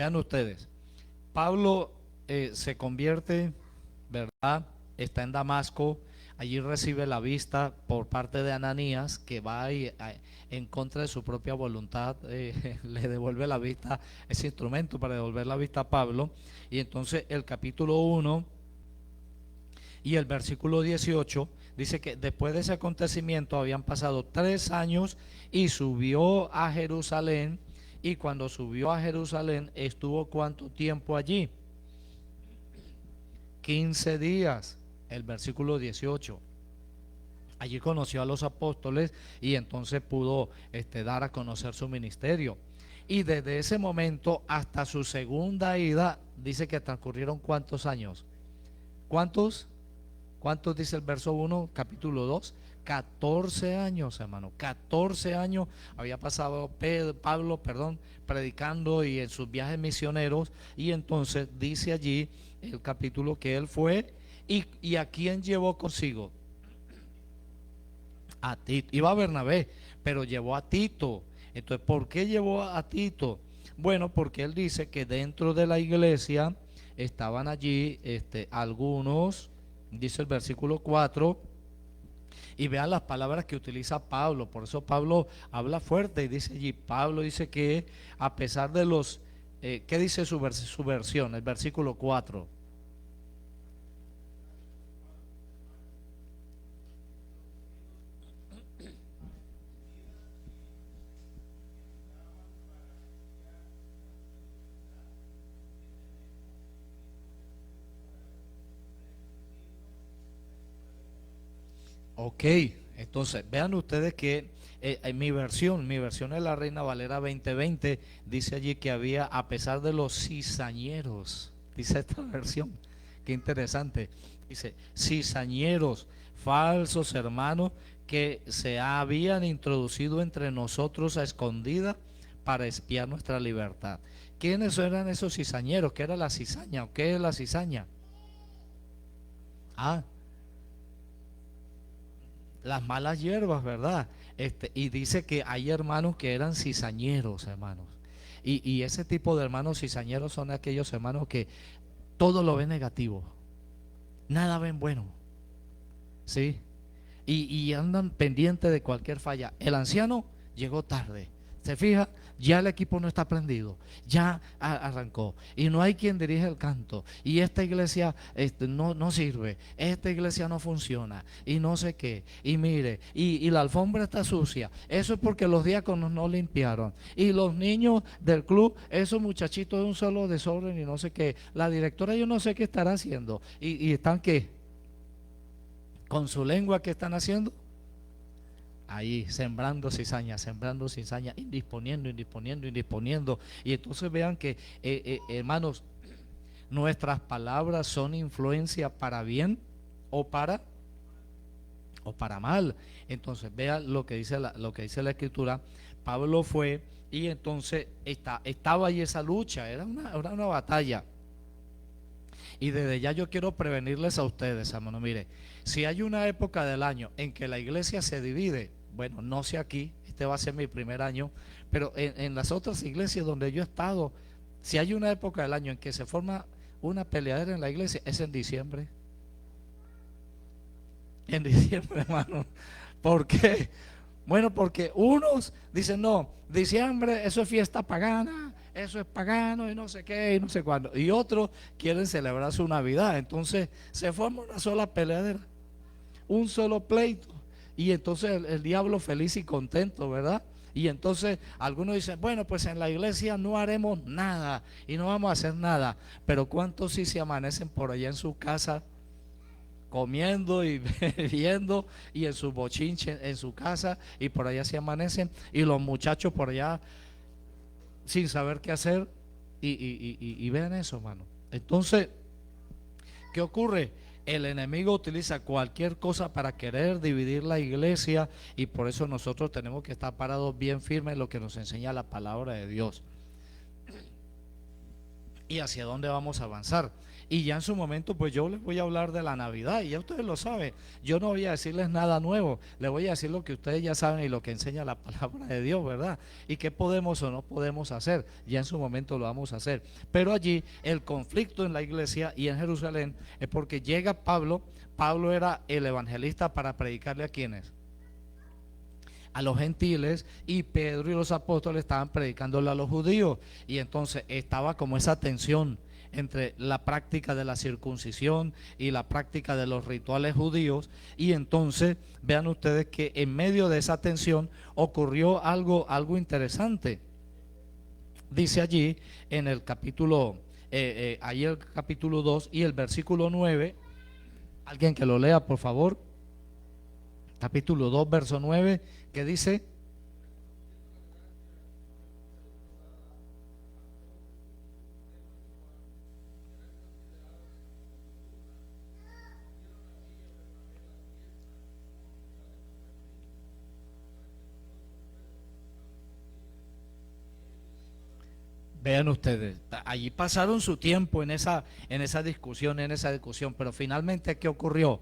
vean ustedes, Pablo se convierte, ¿verdad? Está en Damasco, allí recibe la vista por parte de Ananías, que va en contra de su propia voluntad, le devuelve la vista, ese instrumento para devolver la vista a Pablo. Y entonces el capítulo 1 y el versículo 18 dice que después de ese acontecimiento habían pasado 3 años y subió a Jerusalén. Y cuando subió a Jerusalén, estuvo ¿cuánto tiempo allí? 15 días, el versículo 18. Allí conoció a los apóstoles y entonces pudo dar a conocer su ministerio. Y desde ese momento hasta su segunda ida, dice que transcurrieron ¿cuántos años? ¿Cuántos? ¿Cuántos dice el verso 1, capítulo 2? 14 años, hermano. 14 años había pasado Pablo, predicando y en sus viajes misioneros. Y entonces dice allí el capítulo que él fue y a quién llevó consigo. A Tito. Iba a Bernabé, pero llevó a Tito. Entonces, ¿por qué llevó a Tito? Bueno, porque él dice que dentro de la iglesia estaban allí algunos, dice el versículo 4, y vean las palabras que utiliza Pablo. Por eso Pablo habla fuerte y dice allí, Pablo dice que a pesar de los, ¿qué dice su versión? El versículo 4. Ok, entonces vean ustedes que en mi versión es la Reina Valera 2020, dice allí que había, a pesar de los cizañeros, dice esta versión, qué interesante, dice cizañeros, falsos hermanos que se habían introducido entre nosotros a escondida para espiar nuestra libertad. ¿Quiénes eran esos cizañeros? ¿Qué era la cizaña? ¿O qué es la cizaña? Ah, las malas hierbas, ¿verdad? Y dice que hay hermanos que eran cizañeros, hermanos. Y ese tipo de hermanos cizañeros son aquellos hermanos que todo lo ven negativo, nada ven bueno, ¿sí? Y andan pendientes de cualquier falla. El anciano llegó tarde. Se fija, ya el equipo no está prendido, ya arrancó y no hay quien dirige el canto y esta iglesia no sirve, esta iglesia no funciona y no sé qué, y mire, y la alfombra está sucia, eso es porque los diáconos no limpiaron y los niños del club, esos muchachitos de un solo desorden y no sé qué, la directora yo no sé qué estará haciendo y están qué, con su lengua que están haciendo ahí sembrando cizaña, indisponiendo. Y entonces vean que, hermanos, nuestras palabras son influencia para bien o para mal. Entonces vean lo que dice la escritura. Pablo fue y entonces estaba ahí esa lucha, era una batalla. Y desde ya yo quiero prevenirles a ustedes, hermano, mire, si hay una época del año en que la iglesia se divide, bueno, no sé aquí, este va a ser mi primer año, pero en las otras iglesias donde yo he estado, si hay una época del año en que se forma una peleadera en la iglesia, es en diciembre. En diciembre, hermano. ¿Por qué? Bueno, porque unos dicen, no, diciembre, eso es fiesta pagana, eso es pagano y no sé qué y no sé cuándo. Y otros quieren celebrar su Navidad. Entonces se forma una sola peleadera, un solo pleito. Y entonces el diablo feliz y contento, ¿verdad? Y entonces algunos dicen, bueno, pues en la iglesia no haremos nada y no vamos a hacer nada. Pero ¿cuántos sí se amanecen por allá en su casa comiendo y bebiendo y en su bochinche en su casa y por allá se amanecen y los muchachos por allá sin saber qué hacer y vean eso, hermano? Entonces, ¿qué ocurre? El enemigo utiliza cualquier cosa para querer dividir la iglesia y por eso nosotros tenemos que estar parados bien firmes en lo que nos enseña la palabra de Dios. y hacia dónde vamos a avanzar. Y ya en su momento, pues yo les voy a hablar de la Navidad, y ya ustedes lo saben. Yo no voy a decirles nada nuevo, les voy a decir lo que ustedes ya saben y lo que enseña la palabra de Dios, ¿verdad? Y qué podemos o no podemos hacer, ya en su momento lo vamos a hacer. Pero allí el conflicto en la iglesia y en Jerusalén es porque llega Pablo. Pablo era el evangelista para predicarle a quienes, a los gentiles, y Pedro y los apóstoles estaban predicándole a los judíos, y entonces estaba como esa tensión entre la práctica de la circuncisión y la práctica de los rituales judíos. Y entonces vean ustedes que en medio de esa tensión ocurrió algo interesante. Dice allí en el capítulo ahí el capítulo 2 y el versículo 9, alguien que lo lea por favor, capítulo 2 verso 9, que dice: vean ustedes, allí pasaron su tiempo en esa discusión, pero finalmente ¿qué ocurrió?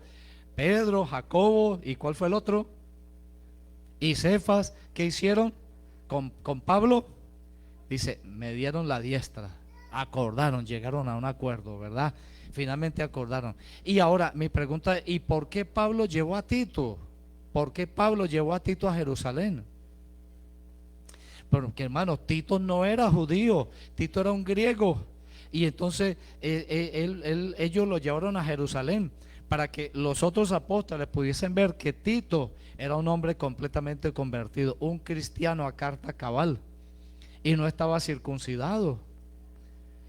Pedro, Jacobo, ¿y cuál fue el otro? Y Cefas, ¿qué hicieron con Pablo? Dice, me dieron la diestra, acordaron, llegaron a un acuerdo, ¿verdad? Finalmente acordaron. Y ahora mi pregunta es, ¿y por qué Pablo llevó a Tito? ¿Por qué Pablo llevó a Tito a Jerusalén? Porque hermanos, Tito no era judío, Tito era un griego. Y entonces ellos lo llevaron a Jerusalén para que los otros apóstoles pudiesen ver que Tito era un hombre completamente convertido, un cristiano a carta cabal, y no estaba circuncidado,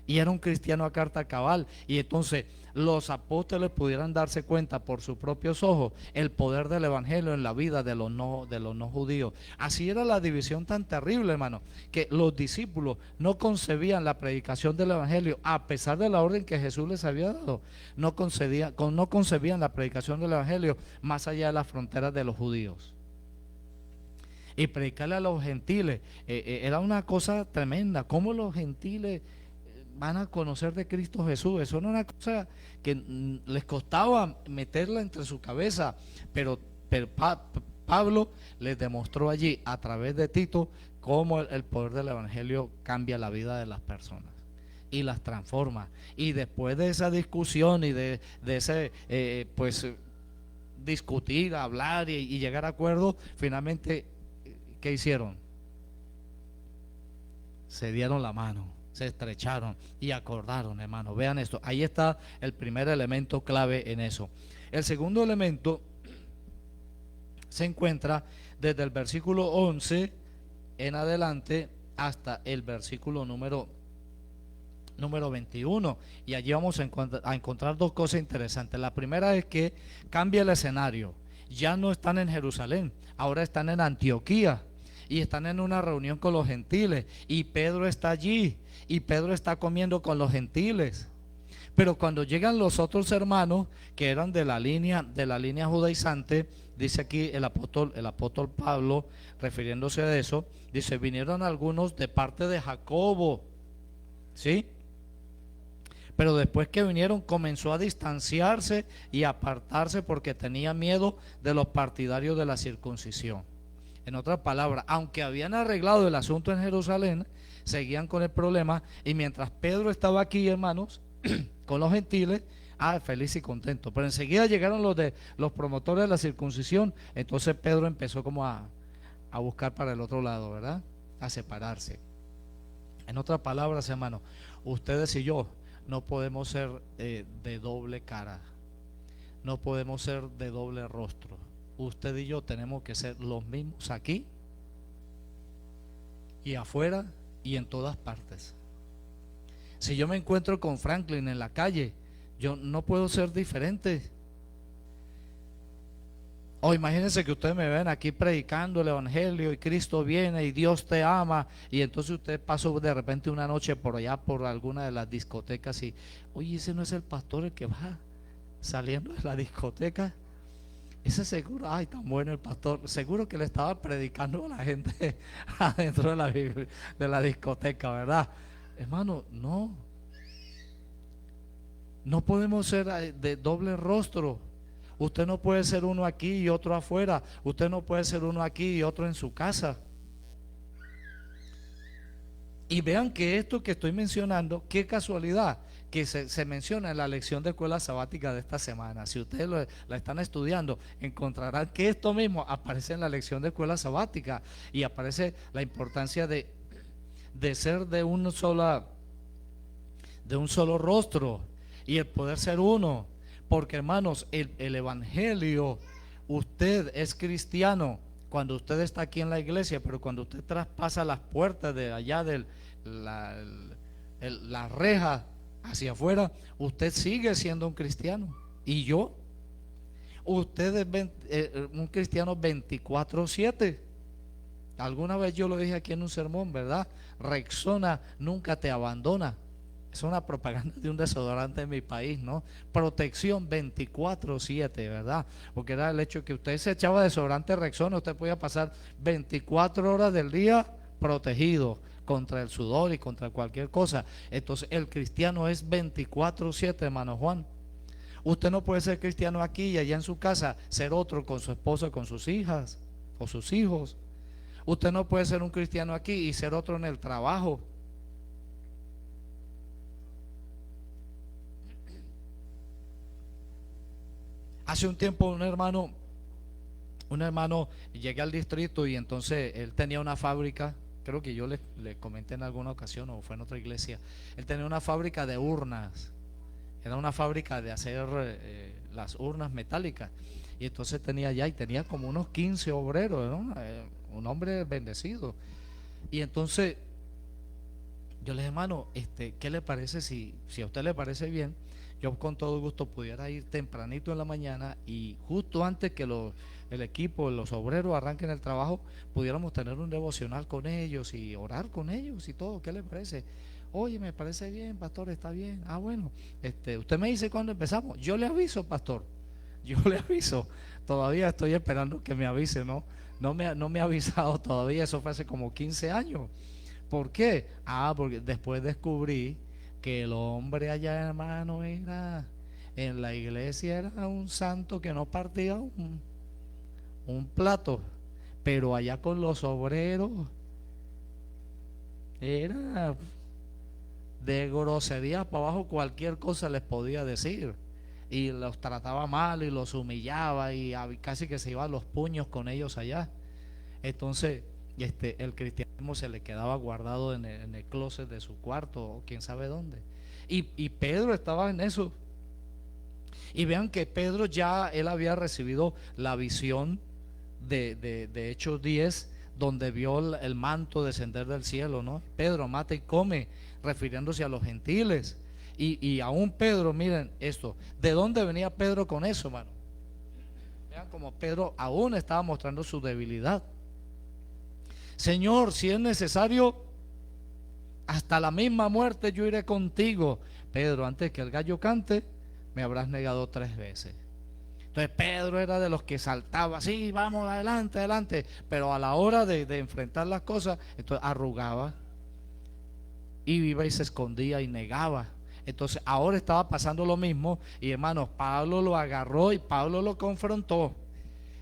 y era un cristiano a carta cabal. Y entonces los apóstoles pudieran darse cuenta por sus propios ojos el poder del evangelio en la vida de los no judíos. Así era la división tan terrible, hermano, que los discípulos no concebían la predicación del evangelio a pesar de la orden que Jesús les había dado. No concebían la predicación del evangelio más allá de las fronteras de los judíos. Y predicarle a los gentiles era una cosa tremenda. ¿Cómo los gentiles van a conocer de Cristo Jesús? Eso no era una cosa que les costaba meterla entre su cabeza, pero Pablo les demostró allí a través de Tito cómo el poder del evangelio cambia la vida de las personas y las transforma. Y después de esa discusión y de ese discutir, hablar y llegar a acuerdos, finalmente ¿qué hicieron? Se dieron la mano, se estrecharon y acordaron, hermano. Vean esto, ahí está el primer elemento clave en eso. El segundo elemento se encuentra desde el versículo 11 en adelante hasta el versículo número 21, y allí vamos a encontrar dos cosas interesantes. La primera es que cambia el escenario, ya no están en Jerusalén, ahora están en Antioquía y están en una reunión con los gentiles, y Pedro está allí y Pedro está comiendo con los gentiles. Pero cuando llegan los otros hermanos que eran de la línea judaizante, dice aquí el apóstol Pablo, refiriéndose a eso, dice: vinieron algunos de parte de Jacobo, ¿sí? Pero después que vinieron comenzó a distanciarse y a apartarse porque tenía miedo de los partidarios de la circuncisión. En otras palabras, aunque habían arreglado el asunto en Jerusalén, seguían con el problema. Y mientras Pedro estaba aquí, hermanos, con los gentiles, feliz y contento. Pero enseguida llegaron los promotores de la circuncisión. Entonces Pedro empezó como a buscar para el otro lado, ¿verdad? A separarse. En otras palabras, hermanos, ustedes y yo no podemos ser de doble cara, no podemos ser de doble rostro. Usted y yo tenemos que ser los mismos aquí y afuera y en todas partes. Si yo me encuentro con Franklin en la calle, yo no puedo ser diferente. O imagínense que ustedes me ven aquí predicando el evangelio y Cristo viene y Dios te ama, y entonces usted pasó de repente una noche por allá por alguna de las discotecas y, oye, ese no es el pastor el que va saliendo de la discoteca. Ese seguro, ay, tan bueno el pastor, seguro que le estaba predicando a la gente adentro de la discoteca, ¿verdad? Hermano, no. No podemos ser de doble rostro. Usted no puede ser uno aquí y otro afuera. Usted no puede ser uno aquí y otro en su casa. Y vean que esto que estoy mencionando, qué casualidad que se menciona en la lección de escuela sabática de esta semana. Si ustedes la están estudiando, encontrarán que esto mismo aparece en la lección de escuela sabática y aparece la importancia de ser de un solo rostro y el poder ser uno. Porque hermanos, el evangelio, usted es cristiano cuando usted está aquí en la iglesia, pero cuando usted traspasa las puertas de allá de la reja hacia afuera, usted sigue siendo un cristiano. Y yo, usted es un cristiano 24/7. Alguna vez yo lo dije aquí en un sermón, ¿verdad? Rexona nunca te abandona. Es una propaganda de un desodorante en mi país, ¿no? Protección 24/7, ¿verdad? Porque era el hecho que usted se echaba desodorante Rexona, usted podía pasar 24 horas del día protegido contra el sudor y contra cualquier cosa. Entonces el cristiano es 24/7, hermano Juan. Usted no puede ser cristiano aquí y allá en su casa, ser otro con su esposa, con sus hijas o sus hijos. Usted no puede ser un cristiano aquí y ser otro en el trabajo. Hace un tiempo un hermano, llegué al distrito y entonces él tenía una fábrica, creo que yo le comenté en alguna ocasión o fue en otra iglesia, él tenía una fábrica de urnas, era una fábrica de hacer las urnas metálicas y entonces tenía como unos 15 obreros, ¿no? Un hombre bendecido. Y entonces yo le dije, hermano, ¿qué le parece si a usted le parece bien? Yo con todo gusto pudiera ir tempranito en la mañana y justo antes que el equipo, los obreros arranquen el trabajo, pudiéramos tener un devocional con ellos y orar con ellos y todo. ¿Qué le parece? Oye, me parece bien, pastor, está bien. Ah, bueno, usted me dice cuándo empezamos. Yo le aviso, pastor. Yo le aviso. Todavía estoy esperando que me avise, ¿no? No me ha avisado todavía. Eso fue hace como 15 años. ¿Por qué? Ah, porque después descubrí que el hombre allá, hermano, en la iglesia era un santo que no partía un plato, pero allá con los obreros era de grosería para abajo, cualquier cosa les podía decir y los trataba mal y los humillaba y casi que se iba a los puños con ellos allá. Entonces el cristianismo se le quedaba guardado en el closet de su cuarto o quién sabe dónde. Y Pedro estaba en eso. Y vean que Pedro ya él había recibido la visión de Hechos 10, donde vio el manto descender del cielo, ¿no? Pedro, mata y come, refiriéndose a los gentiles. Y aún Pedro, miren esto, ¿de dónde venía Pedro con eso, hermano? Vean como Pedro aún estaba mostrando su debilidad. Señor, si es necesario, hasta la misma muerte yo iré contigo. Pedro, antes que el gallo cante, me habrás negado 3 veces. Entonces Pedro era de los que saltaba, sí, vamos, adelante, adelante. Pero a la hora de enfrentar las cosas, entonces arrugaba y iba y se escondía y negaba. Entonces ahora estaba pasando lo mismo. Y hermanos, Pablo lo agarró y Pablo lo confrontó.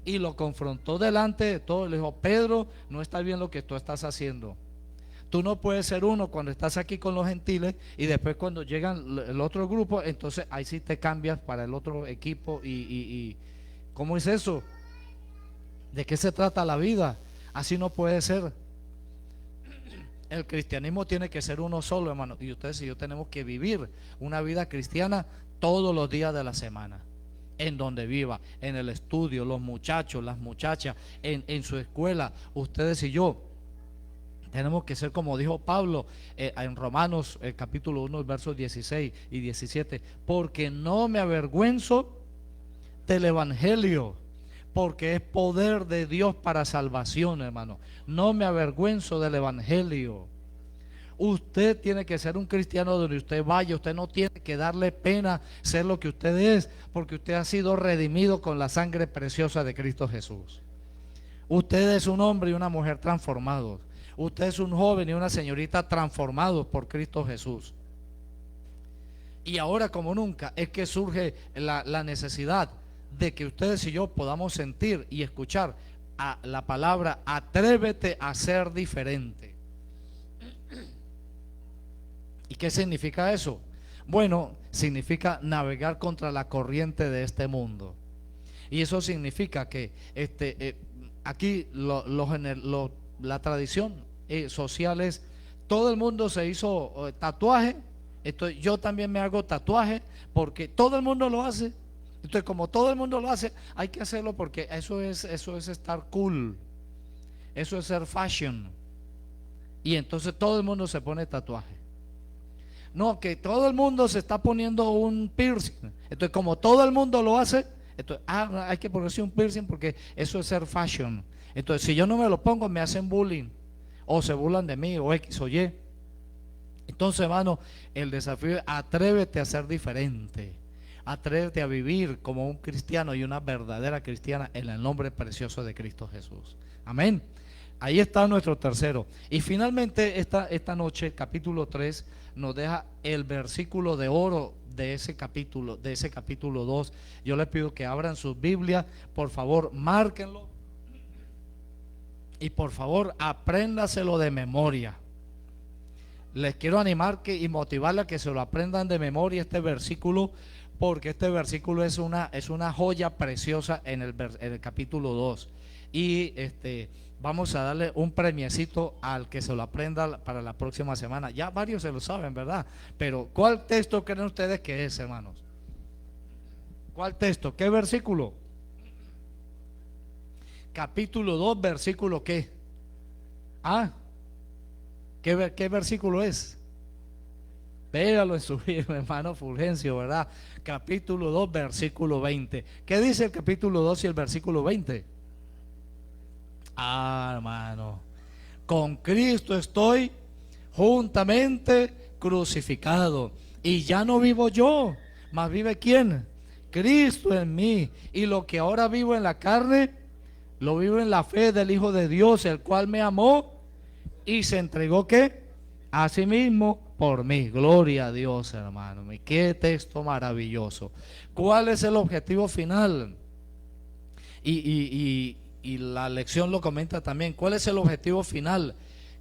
Y lo confrontó delante de todo. Le dijo, Pedro, no está bien lo que tú estás haciendo. Tú no puedes ser uno cuando estás aquí con los gentiles y después cuando llegan el otro grupo, entonces ahí sí te cambias para el otro equipo y ¿cómo es eso? ¿De qué se trata la vida? Así no puede ser. El cristianismo tiene que ser uno solo, hermano. Y ustedes y yo tenemos que vivir una vida cristiana todos los días de la semana. En donde viva, en el estudio, los muchachos, las muchachas, en su escuela, ustedes y yo. Tenemos que ser como dijo Pablo en Romanos capítulo 1, versos 16 y 17. Porque no me avergüenzo del evangelio, porque es poder de Dios para salvación, hermano. No me avergüenzo del evangelio. Usted tiene que ser un cristiano donde usted vaya. Usted no tiene que darle pena ser lo que usted es, porque usted ha sido redimido con la sangre preciosa de Cristo Jesús. Usted es un hombre y una mujer transformados. Usted es un joven y una señorita transformados por Cristo Jesús. Y ahora como nunca es que surge la necesidad de que ustedes y yo podamos sentir y escuchar a la palabra atrévete a ser diferente. ¿Y qué significa eso? Bueno, significa navegar contra la corriente de este mundo. Y eso significa que aquí la tradición social es, todo el mundo se hizo tatuaje, yo también me hago tatuaje porque todo el mundo lo hace. Entonces, como todo el mundo lo hace, hay que hacerlo porque eso es estar cool, eso es ser fashion. Y entonces todo el mundo se pone tatuaje. No, que todo el mundo se está poniendo un piercing. Entonces, como todo el mundo lo hace, entonces, hay que ponerse un piercing porque eso es ser fashion. Entonces, si yo no me lo pongo, me hacen bullying, o se burlan de mí, o X o Y. Entonces, hermano, el desafío es atrévete a ser diferente. Atrévete a vivir como un cristiano y una verdadera cristiana en el nombre precioso de Cristo Jesús. Amén. Ahí está nuestro tercero. Y finalmente esta noche, capítulo 3, nos deja el versículo de oro de ese capítulo 2. Yo les pido que abran sus Biblias, por favor, márquenlo. Y por favor, apréndaselo de memoria. Les quiero animar y motivarles a que se lo aprendan de memoria este versículo, porque este versículo es una joya preciosa en el capítulo 2. Y vamos a darle un premiecito al que se lo aprenda para la próxima semana. Ya varios se lo saben, ¿verdad? Pero ¿cuál texto creen ustedes que es, hermanos? ¿Cuál texto? ¿Qué versículo? Capítulo 2, versículo ¿qué? ¿Qué versículo es? Véalo en su hermano Fulgencio, ¿verdad? Capítulo 2, versículo 20. ¿Qué dice el capítulo 2 y el versículo 20? Hermano, con Cristo estoy juntamente crucificado, y ya no vivo yo, mas vive ¿quién? Cristo en mí. Y lo que ahora vivo en la carne, lo vivo en la fe del Hijo de Dios, el cual me amó y se entregó ¿qué? A sí mismo por mí. Gloria a Dios, hermano. Qué texto maravilloso. ¿Cuál es el objetivo final? Y la lección lo comenta también. ¿Cuál es el objetivo final?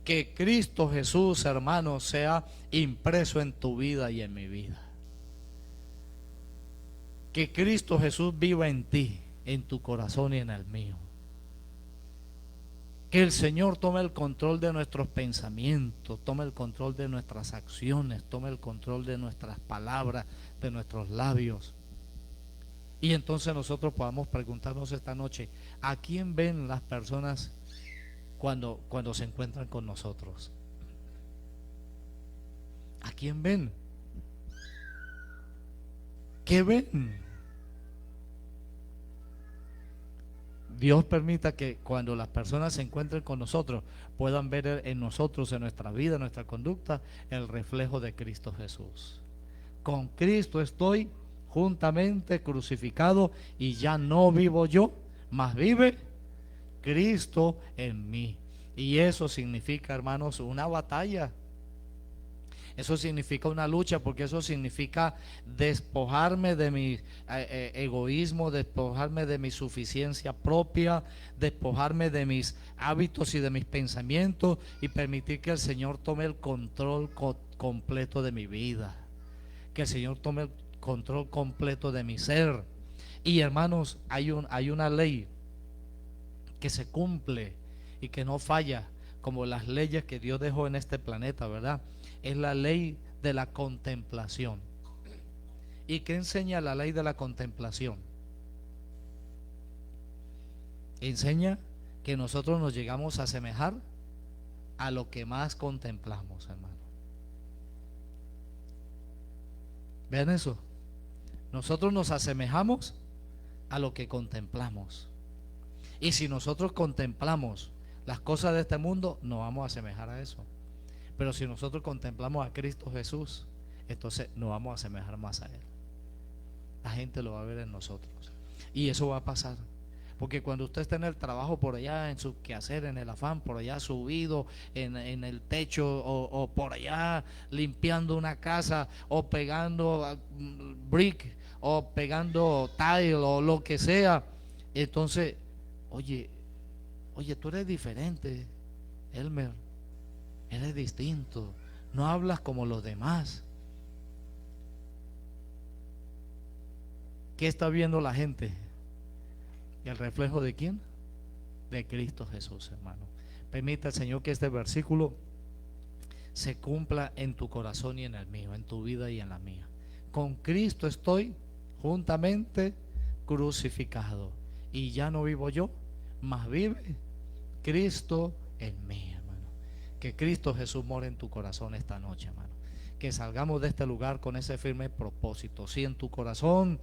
Que Cristo Jesús, hermano, sea impreso en tu vida y en mi vida. Que Cristo Jesús viva en ti, en tu corazón y en el mío. Que el Señor tome el control de nuestros pensamientos, tome el control de nuestras acciones, tome el control de nuestras palabras, de nuestros labios. Y entonces nosotros podamos preguntarnos esta noche, ¿a quién ven las personas cuando se encuentran con nosotros? ¿A quién ven? ¿Qué ven? Dios permita que cuando las personas se encuentren con nosotros puedan ver en nosotros, en nuestra vida, en nuestra conducta, el reflejo de Cristo Jesús. Con Cristo estoy juntamente crucificado, y ya no vivo yo, mas vive Cristo en mí. Y eso significa, hermanos, una batalla. Eso significa una lucha, porque eso significa despojarme de mi egoísmo, despojarme de mi suficiencia propia, despojarme de mis hábitos y de mis pensamientos, y permitir que el Señor tome el control completo de mi vida, que el Señor tome el control completo de mi ser. Y hermanos, hay una ley que se cumple y que no falla, como las leyes que Dios dejó en este planeta, ¿verdad? Es la ley de la contemplación. ¿Y qué enseña la ley de la contemplación? Enseña que nosotros nos llegamos a asemejar a lo que más contemplamos, hermano. Vean eso. Nosotros nos asemejamos a lo que contemplamos. Y si nosotros contemplamos las cosas de este mundo, nos vamos a asemejar a eso. Pero si nosotros contemplamos a Cristo Jesús, entonces nos vamos a asemejar más a Él. La gente lo va a ver en nosotros. Y eso va a pasar. porque cuando usted está en el trabajo por allá, en su quehacer, en el afán, por allá subido en el techo o por allá limpiando una casa o pegando brick o pegando tile o lo que sea, entonces, oye, tú eres diferente, Elmer, eres distinto, no hablas como los demás. ¿Qué está viendo la gente? ¿El reflejo de quién? De Cristo Jesús, hermano. Permita, Señor, que este versículo se cumpla en tu corazón y en el mío, en tu vida y en la mía. Con Cristo estoy juntamente crucificado, y ya no vivo yo, mas vive Cristo en mí, hermano. Que Cristo Jesús more en tu corazón esta noche, hermano. Que salgamos de este lugar con ese firme propósito. Si en tu corazón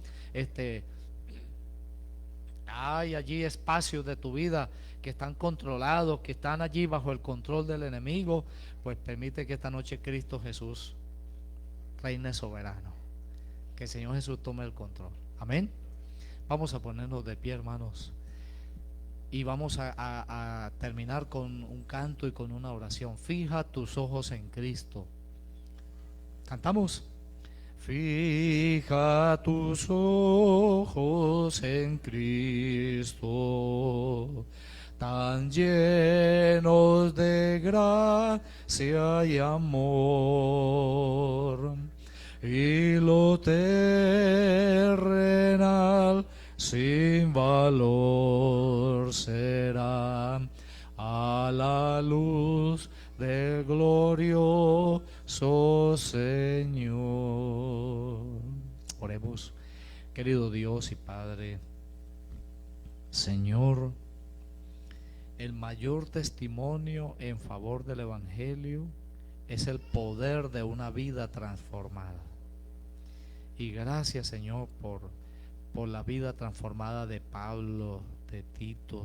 hay allí espacios de tu vida que están controlados, que están allí bajo el control del enemigo, pues permite que esta noche Cristo Jesús reine soberano. Que el Señor Jesús tome el control. Amén. Vamos a ponernos de pie, hermanos, y vamos a terminar con un canto y con una oración. Fija tus ojos en Cristo. Cantamos. Fija tus ojos en Cristo, tan llenos de gracia y amor, y lo terrenal sin valor será a la luz del glorioso Señor. Oremos. Querido Dios y Padre, Señor, el mayor testimonio en favor del Evangelio es el poder de una vida transformada. Y gracias, Señor, por la vida transformada de Pablo, de Tito,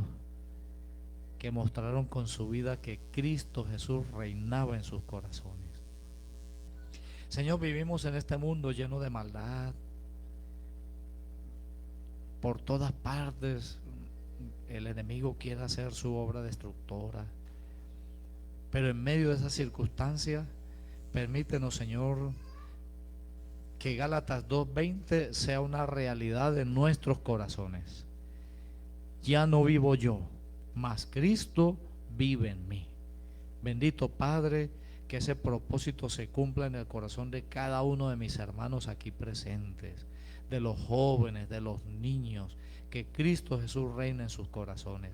que mostraron con su vida que Cristo Jesús reinaba en sus corazones. Señor, vivimos en este mundo lleno de maldad. Por todas partes el enemigo quiere hacer su obra destructora. Pero en medio de esas circunstancias, permítenos, Señor, que Gálatas 2:20 sea una realidad en nuestros corazones. Ya no vivo yo, mas Cristo vive en mí. Bendito Padre, que ese propósito se cumpla en el corazón de cada uno de mis hermanos aquí presentes, de los jóvenes, de los niños, que Cristo Jesús reine en sus corazones.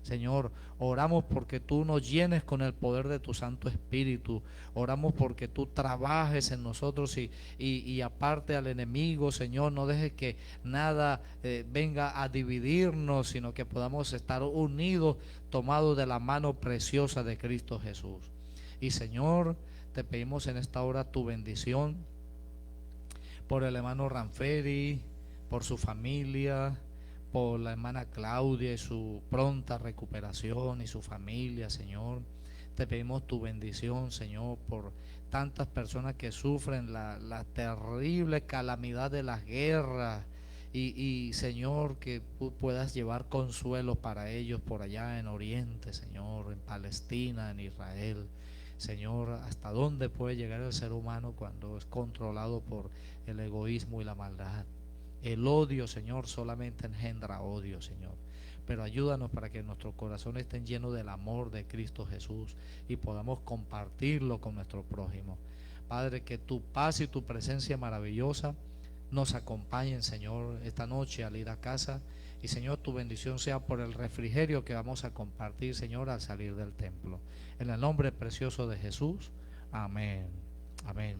Señor, oramos porque tú nos llenes con el poder de tu Santo Espíritu. Oramos porque tú trabajes en nosotros y aparte al enemigo, Señor, no dejes que nada venga a dividirnos, sino que podamos estar unidos, tomados de la mano preciosa de Cristo Jesús. Y Señor, te pedimos en esta hora tu bendición por el hermano Ranferi, por su familia, por la hermana Claudia y su pronta recuperación y su familia, Señor. Te pedimos tu bendición, Señor, por tantas personas que sufren la terrible calamidad de las guerras y Señor, que puedas llevar consuelo para ellos por allá en Oriente, Señor, en Palestina, en Israel. Señor, ¿hasta dónde puede llegar el ser humano cuando es controlado por el egoísmo y la maldad? El odio, Señor, solamente engendra odio, Señor. Pero ayúdanos para que nuestros corazones estén llenos del amor de Cristo Jesús y podamos compartirlo con nuestro prójimo. Padre, que tu paz y tu presencia maravillosa nos acompañen, Señor, esta noche al ir a casa. Y Señor, tu bendición sea por el refrigerio que vamos a compartir, Señor, al salir del templo. En el nombre precioso de Jesús. Amén. Amén.